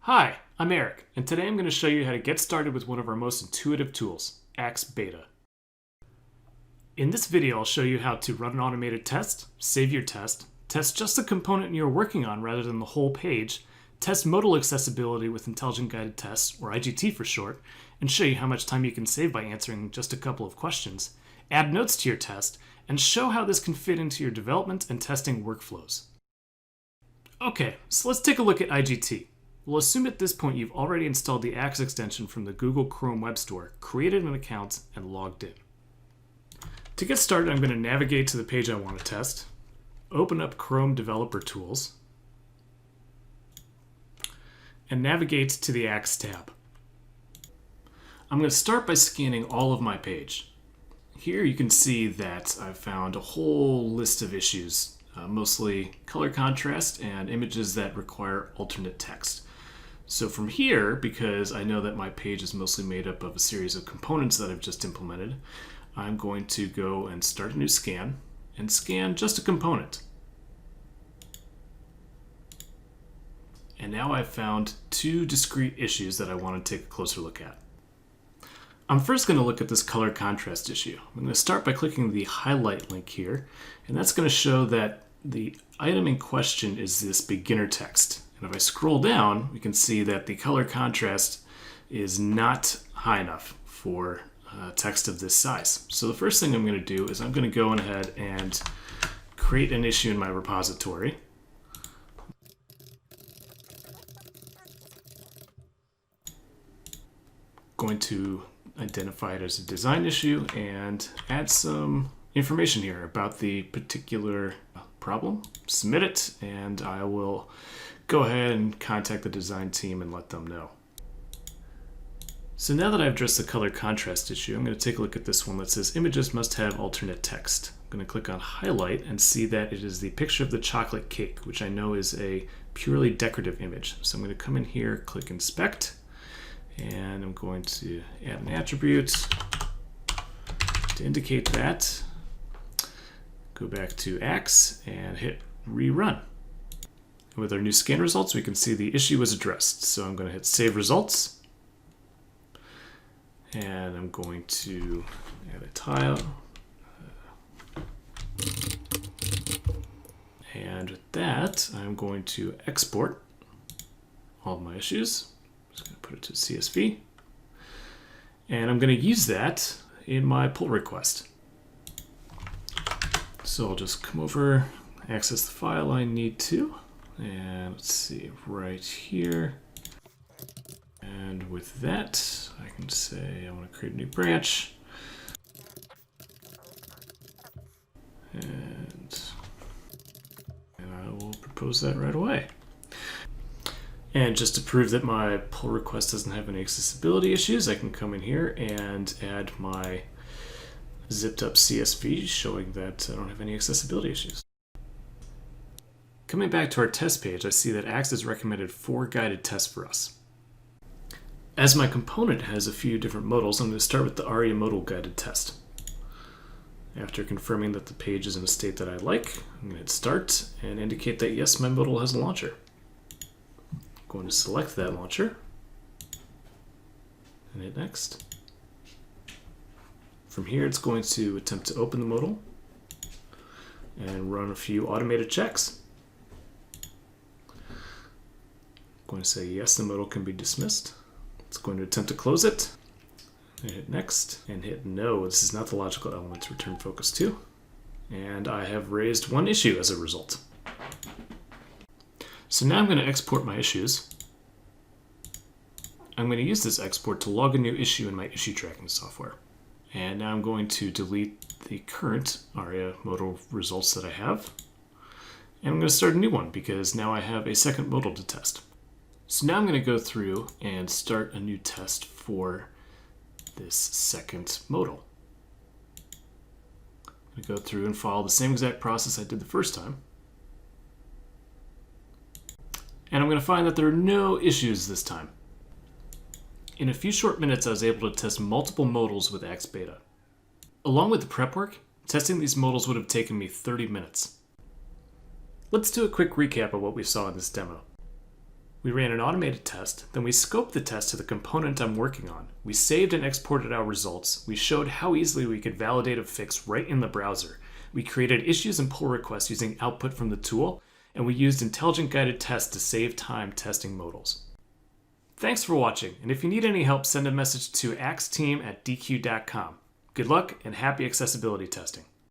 Hi, I'm Eric, and today I'm going to show you how to get started with one of our most intuitive tools, Axe Beta. In this video, I'll show you how to run an automated test, save your test just the component you're working on rather than the whole page, test modal accessibility with Intelligent Guided Tests, or IGT for short, and show you how much time you can save by answering just a couple of questions, add notes to your test, and show how this can fit into your development and testing workflows. Okay, so let's take a look at IGT. We'll assume at this point you've already installed the Axe extension from the Google Chrome Web Store, created an account, and logged in. To get started, I'm going to navigate to the page I want to test, open up Chrome Developer Tools, and navigate to the Axe tab. I'm going to start by scanning all of my page. Here you can see that I've found a whole list of issues, mostly color contrast and images that require alternate text. So from here, because I know that my page is mostly made up of a series of components that I've just implemented, I'm going to go and start a new scan and scan just a component. And now I've found two discrete issues that I want to take a closer look at. I'm first going to look at this color contrast issue. I'm going to start by clicking the highlight link here, and that's going to show that the item in question is this beginner text. And if I scroll down, we can see that the color contrast is not high enough for text of this size. So the first thing I'm going to do is I'm going to go ahead and create an issue in my repository. Going to identify it as a design issue and add some information here about the particular problem, submit it, and I will go ahead and contact the design team and let them know. So now that I've addressed the color contrast issue, I'm going to take a look at this one that says images must have alternate text. I'm going to click on highlight and see that it is the picture of the chocolate cake, which I know is a purely decorative image. So I'm going to come in here, click inspect, and I'm going to add an attribute to indicate that. Go back to Axe and hit rerun. With our new scan results, we can see the issue was addressed. So I'm going to hit save results. And I'm going to add a tile. And with that, I'm going to export all of my issues. I'm just going to put it to CSV. And I'm going to use that in my pull request. So I'll just come over, access the file I need to. And let's see, right here. And with that, I can say I want to create a new branch. And I will propose that right away. And just to prove that my pull request doesn't have any accessibility issues, I can come in here and add my zipped up CSV showing that I don't have any accessibility issues. Coming back to our test page, I see that Axe has recommended 4 guided tests for us. As my component has a few different modals, I'm going to start with the ARIA modal guided test. After confirming that the page is in a state that I like, I'm going to hit start and indicate that yes, my modal has a launcher. I'm going to select that launcher and hit next. From here, it's going to attempt to open the modal and run a few automated checks. I'm going to say yes, the modal can be dismissed. It's going to attempt to close it. And hit next and hit no. This is not the logical element to return focus to. And I have raised 1 issue as a result. So now I'm going to export my issues. I'm going to use this export to log a new issue in my issue tracking software. And now I'm going to delete the current ARIA modal results that I have. And I'm going to start a new one because now I have a second modal to test. So now I'm going to go through and start a new test for this second modal. I'm going to go through and follow the same exact process I did the first time. And I'm going to find that there are no issues this time. In a few short minutes, I was able to test multiple modals with Axe Beta. Along with the prep work, testing these modals would have taken me 30 minutes. Let's do a quick recap of what we saw in this demo. We ran an automated test, then we scoped the test to the component I'm working on. We saved and exported our results. We showed how easily we could validate a fix right in the browser. We created issues and pull requests using output from the tool, and we used intelligent guided tests to save time testing modals. Thanks for watching, and if you need any help, send a message to axteam@deque.com. Good luck and happy accessibility testing.